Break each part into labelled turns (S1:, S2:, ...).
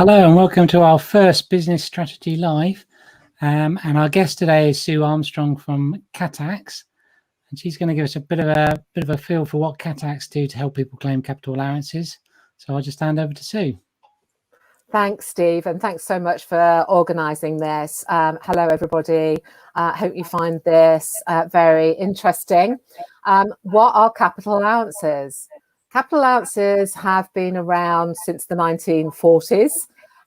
S1: Hello and welcome to our first Business Strategy Live. And our guest today is Sue Armstrong from CATAX, and she's going to give us a bit of a feel for what CATAX do to help people claim capital allowances. So I'll just hand over to Sue.
S2: Thanks, Steve, and thanks so much for organising this. Hello, everybody. Hope you find this very interesting. What are capital allowances? Capital allowances have been around since the 1940s,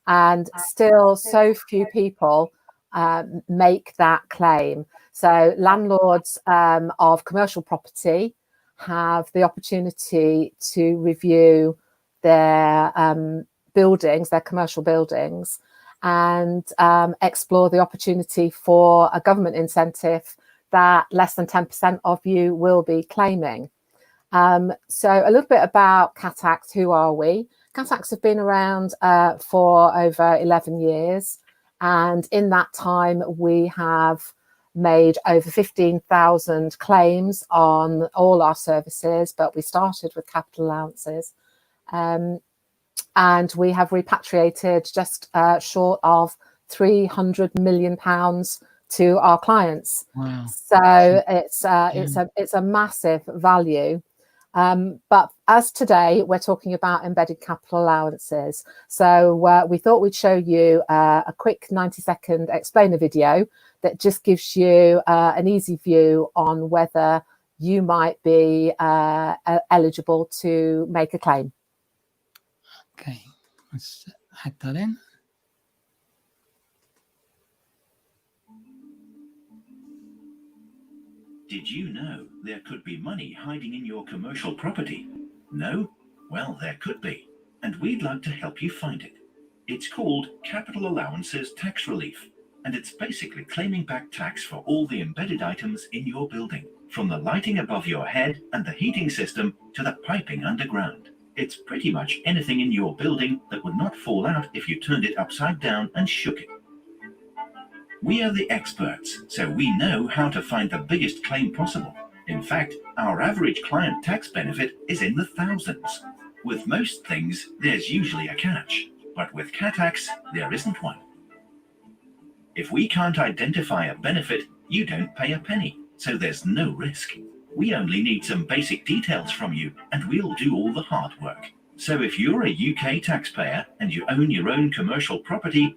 S2: and still so few people make that claim. So landlords of commercial property have the opportunity to review their buildings, their commercial buildings, and explore the opportunity for a government incentive that less than 10% of you will be claiming. So a little bit about CATAX. Who are we? CATAX have been around for over 11 years. And in that time, we have made over 15,000 claims on all our services, but we started with capital allowances. And we have repatriated just short of £300 million to our clients.
S1: Wow.
S2: So it's a massive value. But as today, we're talking about embedded capital allowances. So we thought we'd show you a quick 90-second explainer video that just gives you an easy view on whether you might be eligible to make a claim.
S1: Okay, let's add that in.
S3: Did you know there could be money hiding in your commercial property? No? Well, there could be, and we'd like to help you find it. It's called Capital Allowances Tax Relief, and it's basically claiming back tax for all the embedded items in your building, from the lighting above your head and the heating system to the piping underground. It's pretty much anything in your building that would not fall out if you turned it upside down and shook it. We are the experts, so we know how to find the biggest claim possible. In fact, our average client tax benefit is in the thousands. With most things, there's usually a catch, but with CATAX, there isn't one. If we can't identify a benefit, you don't pay a penny, so there's no risk. We only need some basic details from you, and we'll do all the hard work. So if you're a UK taxpayer and you own your own commercial property,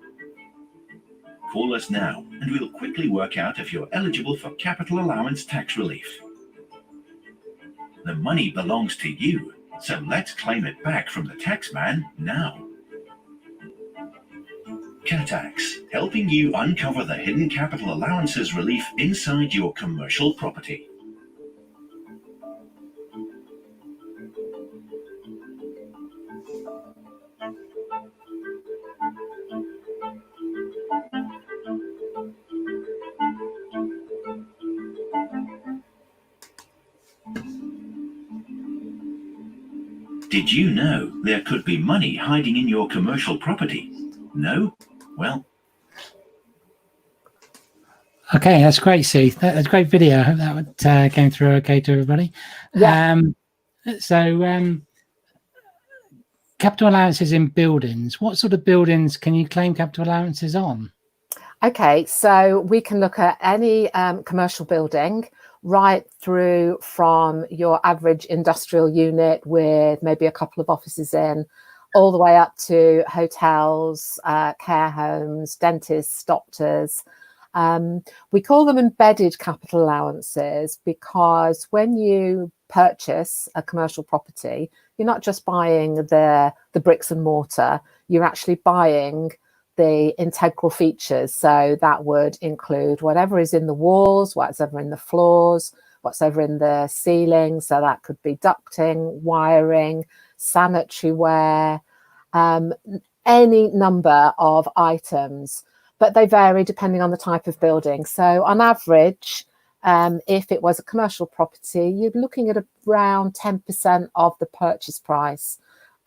S3: call us now, and we'll quickly work out if you're eligible for capital allowance tax relief. The money belongs to you, so let's claim it back from the taxman now. CATAX, helping you uncover the hidden capital allowances relief inside your commercial property. Did you know there could be money hiding in your commercial property? No? Well.
S1: Okay, that's great, Sue. That's a great video. I hope that came through okay to everybody.
S2: Yeah.
S1: Capital allowances in buildings. What sort of buildings can you claim capital allowances on?
S2: Okay, so we can look at any commercial building, right through from your average industrial unit with maybe a couple of offices in, all the way up to hotels, care homes, dentists, doctors. We call them embedded capital allowances because when you purchase a commercial property, you're not just buying the bricks and mortar, you're actually buying the integral features. So that would include whatever is in the walls, whatever in the floors, whatever in the ceiling. So that could be ducting, wiring, sanitary ware, any number of items, but they vary depending on the type of building. So on average, if it was a commercial property, you're looking at around 10% of the purchase price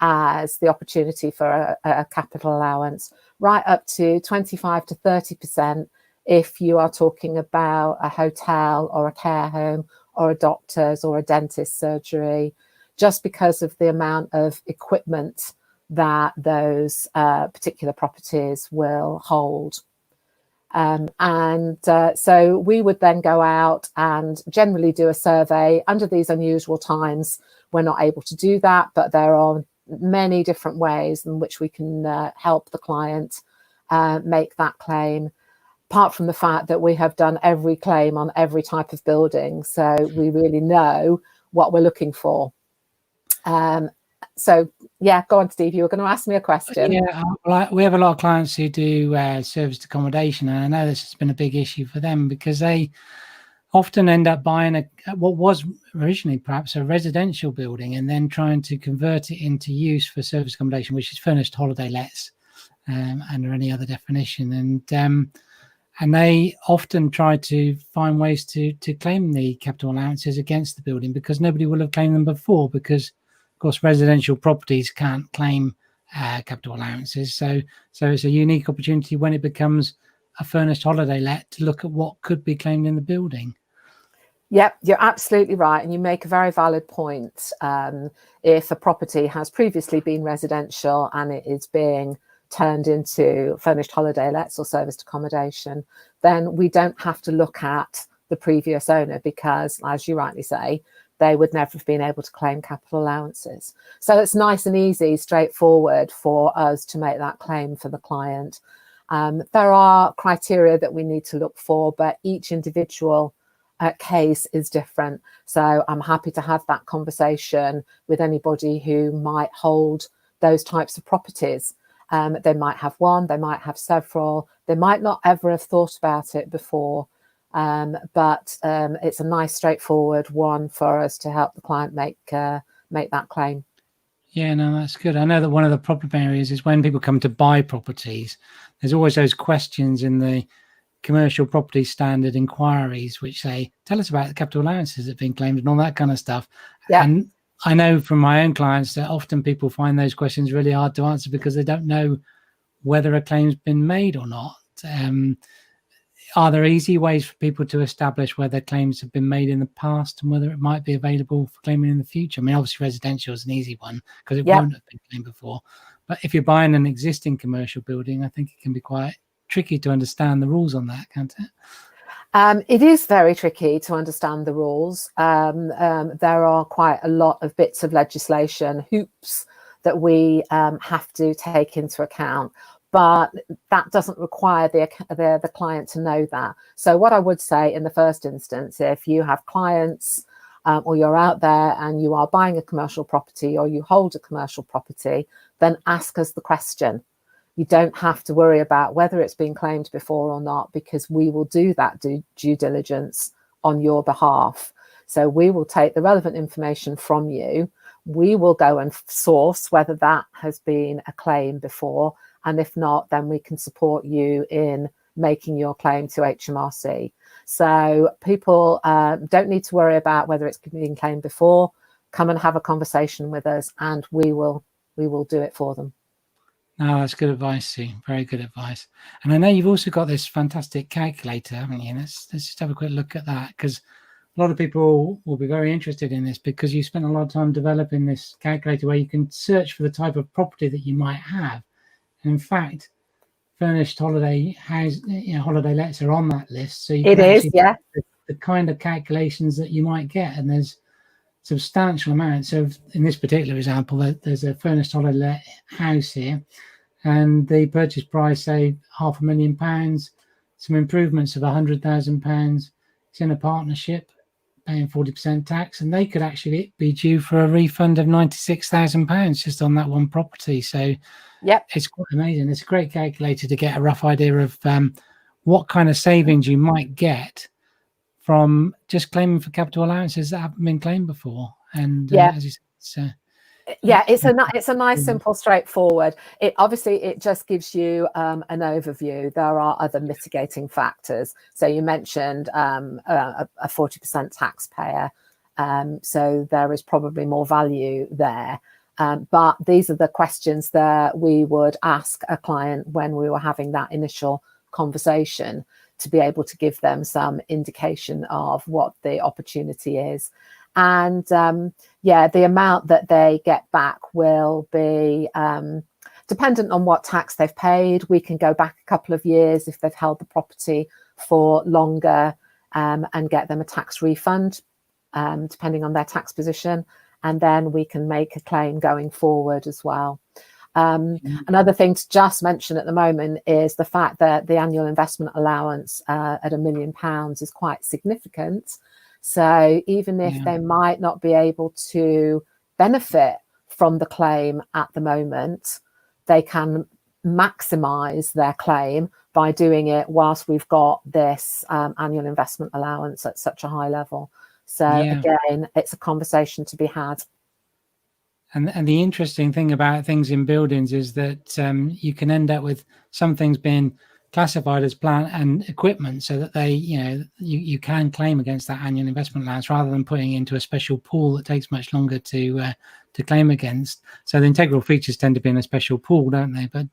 S2: as the opportunity for a capital allowance, right up to 25 to 30% if you are talking about a hotel or a care home or a doctor's or a dentist's surgery, just because of the amount of equipment that those particular properties will hold. So we would then go out and generally do a survey. Under these unusual times, we're not able to do that, but there are many different ways in which we can help the client make that claim, apart from the fact that we have done every claim on every type of building. So we really know what we're looking for. So yeah, go on, Steve, you were going to ask me a question.
S1: Yeah, we have a lot of clients who do serviced accommodation, and I know this has been a big issue for them because they often end up buying what was originally perhaps a residential building and then trying to convert it into use for serviced accommodation, which is furnished holiday lets under any other definition. And they often try to find ways to claim the capital allowances against the building because nobody will have claimed them before, because of course residential properties can't claim capital allowances. So it's a unique opportunity when it becomes a furnished holiday let to look at what could be claimed in the building.
S2: Yep, you're absolutely right. And you make a very valid point. If a property has previously been residential and it is being turned into furnished holiday lets or serviced accommodation, then we don't have to look at the previous owner because, as you rightly say, they would never have been able to claim capital allowances. So it's nice and easy, straightforward for us to make that claim for the client. There are criteria that we need to look for, but each individual case is different. So I'm happy to have that conversation with anybody who might hold those types of properties. They might have one, they might have several, they might not ever have thought about it before, but it's a nice straightforward one for us to help the client make that claim.
S1: Yeah, no, that's good. I know that one of the problem areas is when people come to buy properties, there's always those questions in the commercial property standard inquiries which say, tell us about the capital allowances that have been claimed and all that kind of stuff.
S2: Yeah.
S1: And I know from my own clients that often people find those questions really hard to answer because they don't know whether a claim's been made or not. Are there easy ways for people to establish whether claims have been made in the past and whether it might be available for claiming in the future? I mean, obviously residential is an easy one because it won't have been claimed before. But if you're buying an existing commercial building, I think it can be quite tricky to understand the rules on that, can't it?
S2: It is very tricky to understand the rules. There are quite a lot of bits of legislation, hoops that we have to take into account, but that doesn't require the client to know that. So what I would say in the first instance, if you have clients or you're out there and you are buying a commercial property or you hold a commercial property, then ask us the question. You don't have to worry about whether it's been claimed before or not, because we will do that due diligence on your behalf. So we will take the relevant information from you. We will go and source whether that has been a claim before. And if not, then we can support you in making your claim to HMRC. So people don't need to worry about whether it's been claimed before. Come and have a conversation with us and we will do it for them.
S1: No, that's good advice, Sue. Very good advice. And I know you've also got this fantastic calculator, haven't you? Let's just have a quick look at that, because a lot of people will be very interested in this because you spent a lot of time developing this calculator where you can search for the type of property that you might have. And in fact, furnished holiday lets are on that list. So you can actually the kind of calculations that you might get, and there's substantial amounts. So in this particular example, there's a furnished holiday let house here, and the purchase price, say £500,000, some improvements of £100,000. It's in a partnership, paying 40% tax, and they could actually be due for a refund of £96,000 just on that one property. So it's quite amazing. It's a great calculator to get a rough idea of what kind of savings you might get from just claiming for capital allowances that haven't been claimed before. And as you said,
S2: it's a nice, simple, straightforward. It just gives you an overview. There are other mitigating factors. So you mentioned a 40% taxpayer, so there is probably more value there. But these are the questions that we would ask a client when we were having that initial conversation, to be able to give them some indication of what the opportunity is. And yeah, the amount that they get back will be dependent on what tax they've paid. We can go back a couple of years if they've held the property for longer and get them a tax refund, depending on their tax position. And then we can make a claim going forward as well. Another thing to just mention at the moment is the fact that the annual investment allowance at £1 million is quite significant. So even if they might not be able to benefit from the claim at the moment, they can maximize their claim by doing it whilst we've got this annual investment allowance at such a high level. So again, it's a conversation to be had.
S1: And the interesting thing about things in buildings is that you can end up with some things being classified as plant and equipment, so that they, you can claim against that annual investment allowance rather than putting it into a special pool that takes much longer to claim against. So the integral features tend to be in a special pool, don't they? But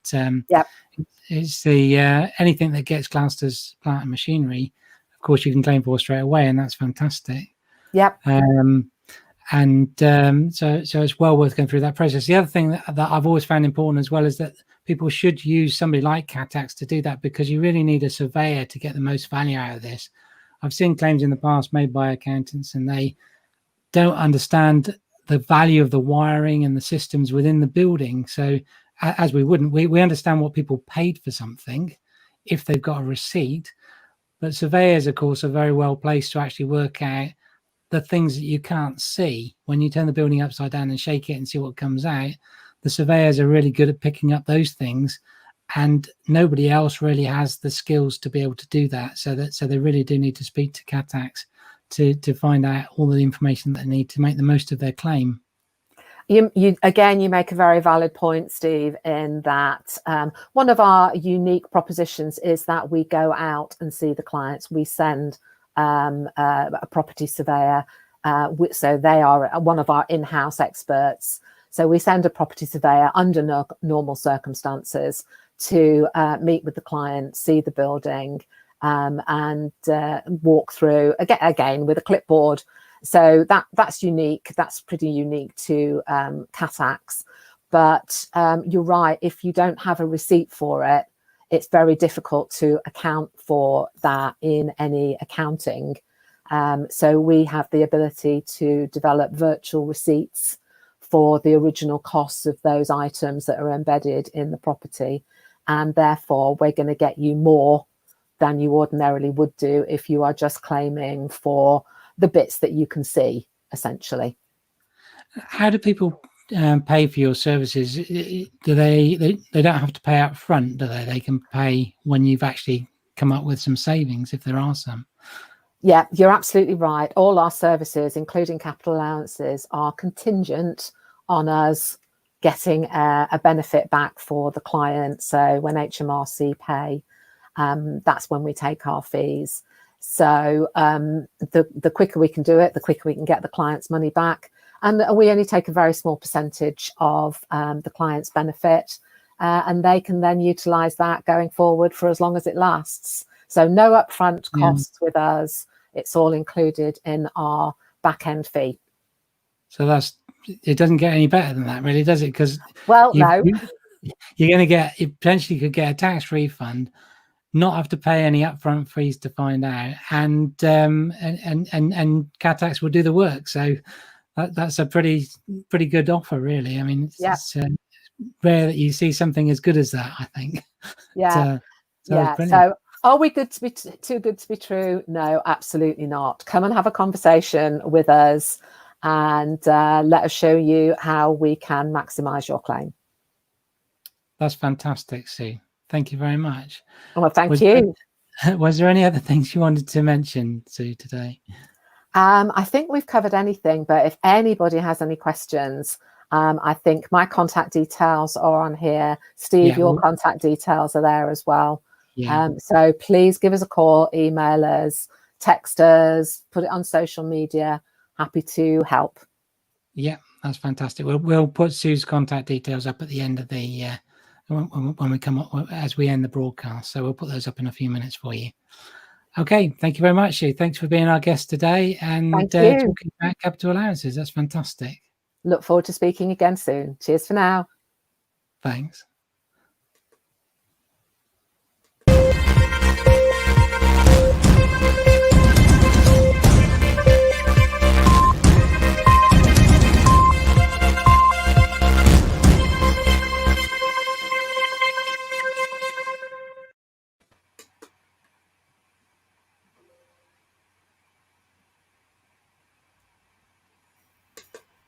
S1: it's the anything that gets classed as plant and machinery, of course, you can claim for straight away, and that's fantastic.
S2: Yep.
S1: So it's well worth going through that process. The other thing that I've always found important as well is that people should use somebody like CATAX to do that, because you really need a surveyor to get the most value out of this. I've seen claims in the past made by accountants, and they don't understand the value of the wiring and the systems within the building. So as we wouldn't, we understand what people paid for something if they've got a receipt, but surveyors, of course, are very well placed to actually work out the things that you can't see. When you turn the building upside down and shake it and see what comes out, the surveyors are really good at picking up those things, and nobody else really has the skills to be able to do that. So they really do need to speak to CATAX to find out all the information that they need to make the most of their claim.
S2: You make a very valid point, Steve, in that one of our unique propositions is that we go out and see the clients. We send a property surveyor, so they are one of our in-house experts. So we send a property surveyor under normal circumstances to meet with the client, see the building, and walk through again with a clipboard. So that's unique. That's pretty unique to CATAX. But you're right. If you don't have a receipt for it, it's very difficult to account for that in any accounting. So we have the ability to develop virtual receipts for the original costs of those items that are embedded in the property. And therefore, we're going to get you more than you ordinarily would do if you are just claiming for the bits that you can see, essentially.
S1: How do people pay for your services? Do they don't have to pay up front, do they? They can pay when you've actually come up with some savings, if there are some.
S2: Yeah, you're absolutely right. All our services, including capital allowances, are contingent on us getting a benefit back for the client. So when HMRC pay, that's when we take our fees. So the quicker we can do it, the quicker we can get the client's money back. And we only take a very small percentage of the client's benefit, and they can then utilise that going forward for as long as it lasts. So no upfront costs with us. It's all included in our back-end fee.
S1: So it doesn't get any better than that, really, does it? Because
S2: no.
S1: You're going to you potentially could get a tax refund, not have to pay any upfront fees to find out, and CATAX will do the work. So that's a pretty good offer, really. I mean, it's rare that you see something as good as that, I think.
S2: Yeah. So are we good to be too good to be true? No, absolutely not. Come and have a conversation with us, and let us show you how we can maximize your claim.
S1: That's fantastic, Sue. Thank you very much.
S2: Well, thank you.
S1: Was there any other things you wanted to mention, Sue, today?
S2: I think we've covered anything, but if anybody has any questions, I think my contact details are on here. Steve, your contact details are there as well. Yeah. So please give us a call, email us, text us, put it on social media. Happy to help. Yeah, that's fantastic. We'll put Sue's contact details up at the end of the when we come up as we end the broadcast. So we'll put those up in a few minutes for you.
S1: Okay, thank you very much, Sue. Thanks for being our guest today and
S2: Thank you.
S1: talking about capital allowances. That's fantastic.
S2: Look forward to speaking again soon. Cheers for now.
S1: Thanks.